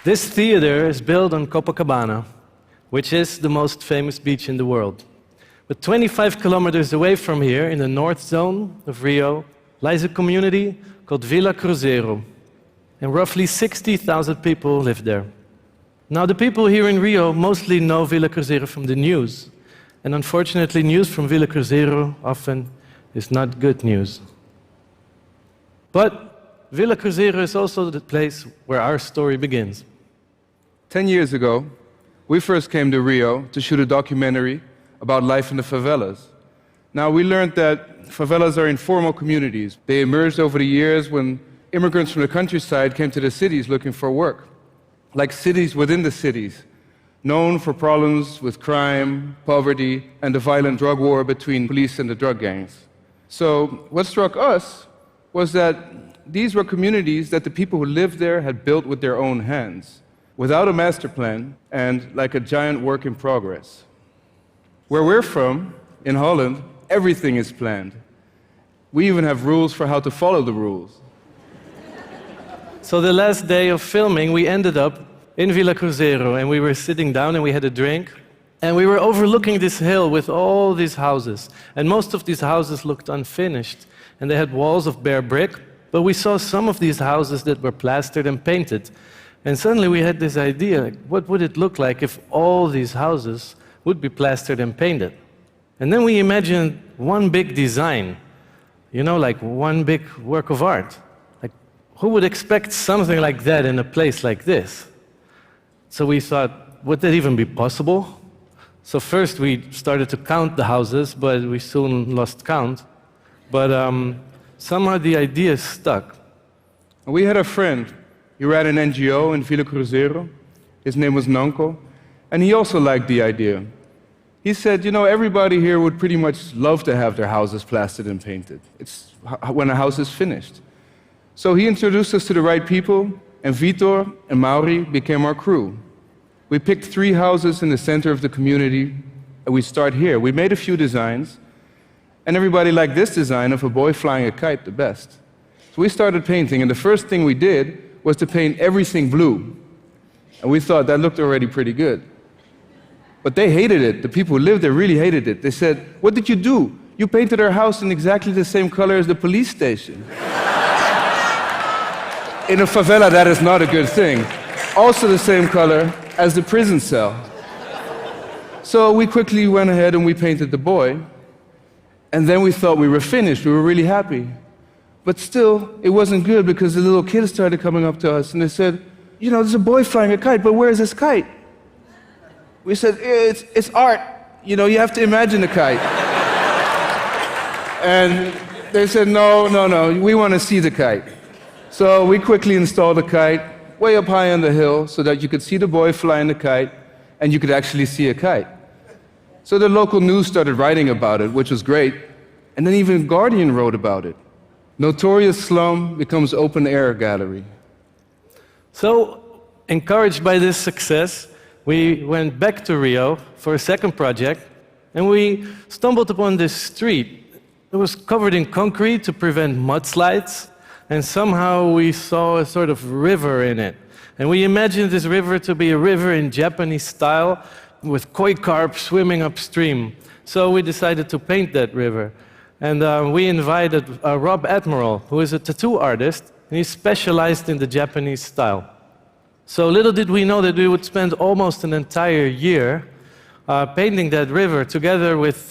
This theater is built on Copacabana, which is the most famous beach in the world. But 25 kilometers away from here, in the north zone of Rio, lies a community called Vila Cruzeiro, and roughly 60,000 people live there. Now, the people here in Rio mostly know Vila Cruzeiro from the news, and unfortunately, news from Vila Cruzeiro often is not good news. But Vila Cruzeiro is also the place where our story begins. 10 years ago, we first came to Rio to shoot a documentary about life in the favelas. Now, we learned that favelas are informal communities. They emerged over the years when immigrants from the countryside came to the cities looking for work, like cities within the cities, known for problems with crime, poverty, and the violent drug war between police and the drug gangs. So what struck us was that these were communities that the people who lived there had built with their own hands, without a master plan, and like a giant work in progress. Where we're from, in Holland, everything is planned. We even have rules for how to follow the rules. So the last day of filming, we ended up in Vila Cruzeiro, and we were sitting down and we had a drink, and we were overlooking this hill with all these houses. And most of these houses looked unfinished, and they had walls of bare brick, but we saw some of these houses that were plastered and painted. And suddenly we had this idea, like, what would it look like if all these houses would be plastered and painted? And then we imagined one big design, like one big work of art. Like, who would expect something like that in a place like this? So we thought, would that even be possible? So first we started to count the houses, but we soon lost count. But somehow the idea stuck. We had a friend. He ran an NGO in Vila Cruzeiro. His name was Nanko, and he also liked the idea. He said, everybody here would pretty much love to have their houses plastered and painted. It's when a house is finished. So he introduced us to the right people, and Vitor and Mauri became our crew. We picked 3 houses in the center of the community, and we start here. We made a few designs, and everybody liked this design of a boy flying a kite the best. So we started painting, and the first thing we did was to paint everything blue. And we thought that looked already pretty good. But they hated it. The people who lived there really hated it. They said, "What did you do? You painted our house in exactly the same color as the police station." In a favela, that is not a good thing. Also the same color as the prison cell. So we quickly went ahead and we painted the boy. And then we thought we were finished. We were really happy. But still, it wasn't good because the little kids started coming up to us and they said, there's a boy flying a kite, but where is this kite? We said, it's art. You have to imagine the kite. And they said, no, we want to see the kite. So we quickly installed the kite way up high on the hill so that you could see the boy flying the kite and you could actually see a kite. So the local news started writing about it, which was great. And then even Guardian wrote about it. Notorious slum becomes open-air gallery. So, encouraged by this success, we went back to Rio for a second project, and we stumbled upon this street. It was covered in concrete to prevent mudslides, and somehow we saw a sort of river in it. And we imagined this river to be a river in Japanese style, with koi carp swimming upstream. So we decided to paint that river. And we invited Rob Admiral, who is a tattoo artist, and he's specialized in the Japanese style. So little did we know that we would spend almost an entire year painting that river together with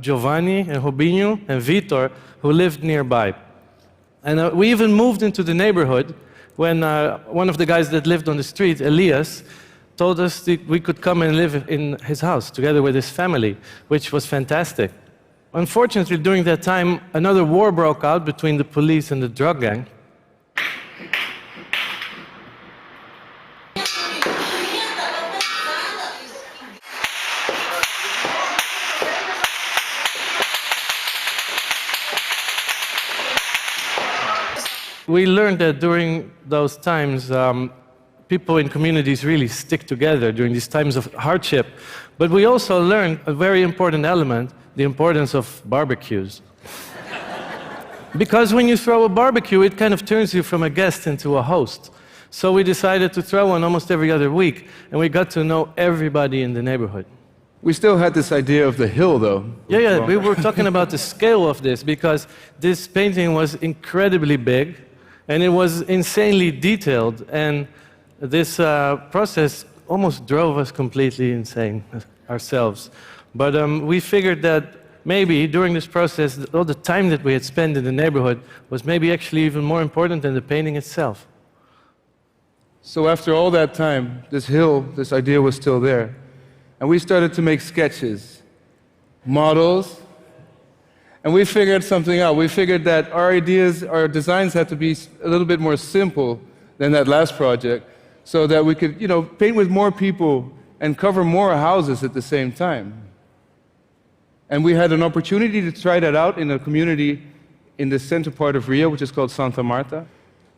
Giovanni and Robinho and Vitor, who lived nearby. And we even moved into the neighborhood when one of the guys that lived on the street, Elias, told us that we could come and live in his house together with his family, which was fantastic. Unfortunately, during that time, another war broke out between the police and the drug gang. We learned that during those times, people in communities really stick together during these times of hardship. But we also learned a very important element, the importance of barbecues. Because when you throw a barbecue, it kind of turns you from a guest into a host. So we decided to throw one almost every other week, and we got to know everybody in the neighborhood. We still had this idea of the hill, though. Yeah, we were talking about the scale of this, because this painting was incredibly big, and it was insanely detailed, and this process almost drove us completely insane ourselves. But we figured that maybe during this process, all the time that we had spent in the neighborhood was maybe actually even more important than the painting itself. So after all that time, this hill, this idea was still there. And we started to make sketches, models, and we figured something out. We figured that our ideas, our designs had to be a little bit more simple than that last project, so that we could, paint with more people and cover more houses at the same time. And we had an opportunity to try that out in a community in the center part of Rio, which is called Santa Marta.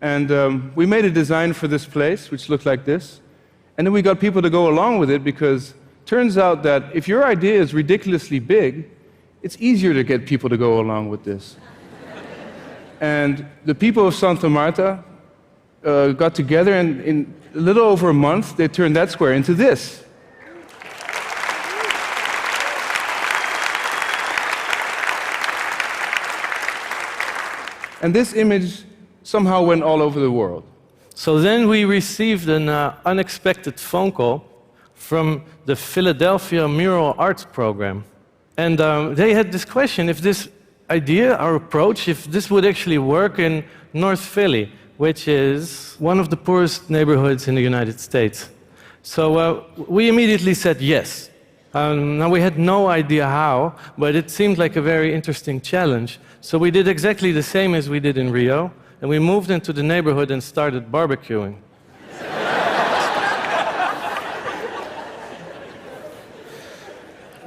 And we made a design for this place, which looked like this. And then we got people to go along with it, because turns out that if your idea is ridiculously big, it's easier to get people to go along with this. And the people of Santa Marta got together, and in a little over a month, they turned that square into this. And this image somehow went all over the world. So then we received an unexpected phone call from the Philadelphia Mural Arts Program. And they had this question, if this idea, our approach, if this would actually work in North Philly, which is one of the poorest neighborhoods in the United States. So we immediately said yes. Now we had no idea how, but it seemed like a very interesting challenge. So we did exactly the same as we did in Rio, and we moved into the neighborhood and started barbecuing.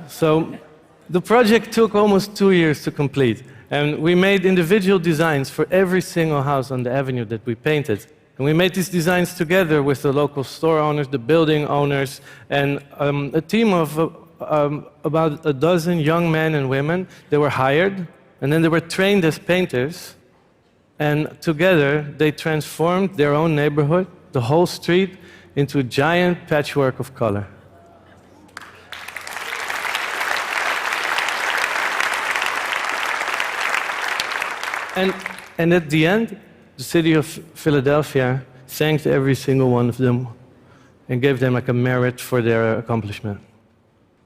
So the project took almost 2 years to complete, and we made individual designs for every single house on the avenue that we painted. And we made these designs together with the local store owners, the building owners, and a team of about a dozen young men and women. They were hired, and then they were trained as painters. And together, they transformed their own neighborhood, the whole street, into a giant patchwork of color. And at the end, the city of Philadelphia thanked every single one of them and gave them like a merit for their accomplishment.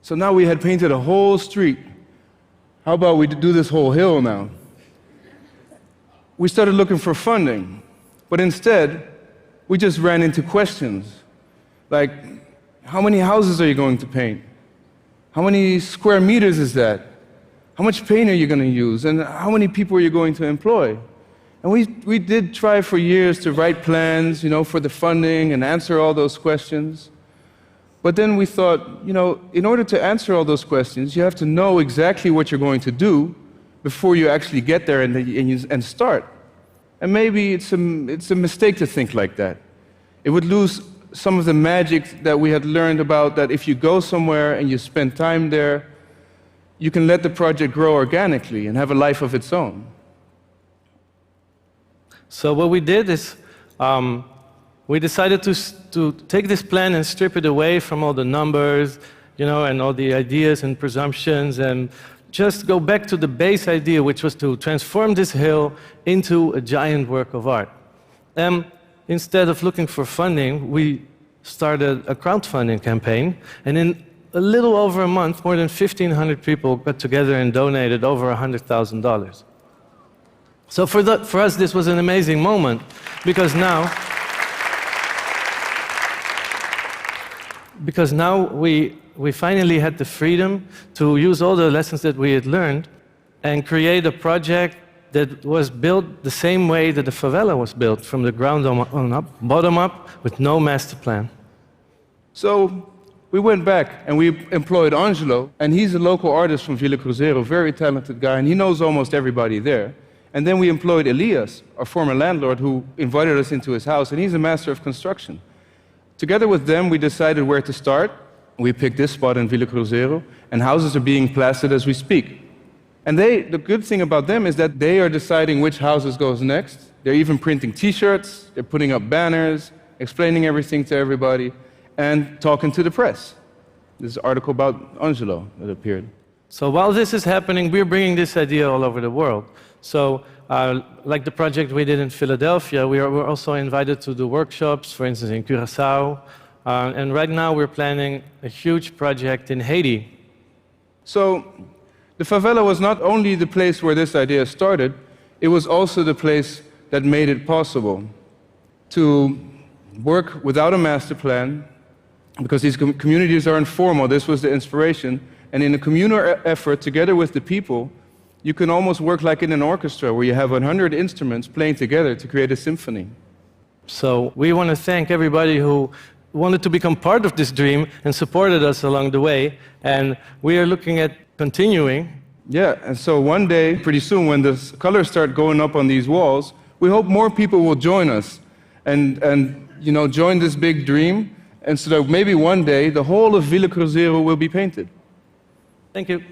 So now we had painted a whole street. How about we do this whole hill now? We started looking for funding, but instead, we just ran into questions. Like, how many houses are you going to paint? How many square meters is that? How much paint are you going to use? And how many people are you going to employ? And we did try for years to write plans, for the funding and answer all those questions. But then we thought, in order to answer all those questions, you have to know exactly what you're going to do before you actually get there and start. And maybe it's a mistake to think like that. It would lose some of the magic that we had learned about that if you go somewhere and you spend time there, you can let the project grow organically and have a life of its own. So what we did is we decided to take this plan and strip it away from all the numbers, and all the ideas and presumptions, and just go back to the base idea, which was to transform this hill into a giant work of art. Instead of looking for funding, we started a crowdfunding campaign, and in a little over a month, more than 1,500 people got together and donated over $100,000. So for us, this was an amazing moment, because now we finally had the freedom to use all the lessons that we had learned and create a project that was built the same way that the favela was built, from the ground on up, bottom up, with no master plan. So we went back and we employed Angelo, and he's a local artist from Villa Cruzeiro, very talented guy, and he knows almost everybody there. And then we employed Elias, our former landlord, who invited us into his house, and he's a master of construction. Together with them, we decided where to start. We picked this spot in Villa Cruzeiro, and houses are being plastered as we speak. And the good thing about them is that they are deciding which houses goes next. They're even printing T-shirts, they're putting up banners, explaining everything to everybody, and talking to the press. This is an article about Angelo that appeared. So while this is happening, we're bringing this idea all over the world. So like the project we did in Philadelphia, we're also invited to do workshops, for instance, in Curaçao. And right now we're planning a huge project in Haiti. So the favela was not only the place where this idea started, it was also the place that made it possible to work without a master plan, because these communities are informal. This was the inspiration. And in a communal effort, together with the people, you can almost work like in an orchestra, where you have 100 instruments playing together to create a symphony. So we want to thank everybody who wanted to become part of this dream and supported us along the way. And we are looking at continuing. Yeah, and so one day, pretty soon, when the colors start going up on these walls, we hope more people will join us and join this big dream, and so that maybe one day the whole of Villa Cruzeiro will be painted. Thank you.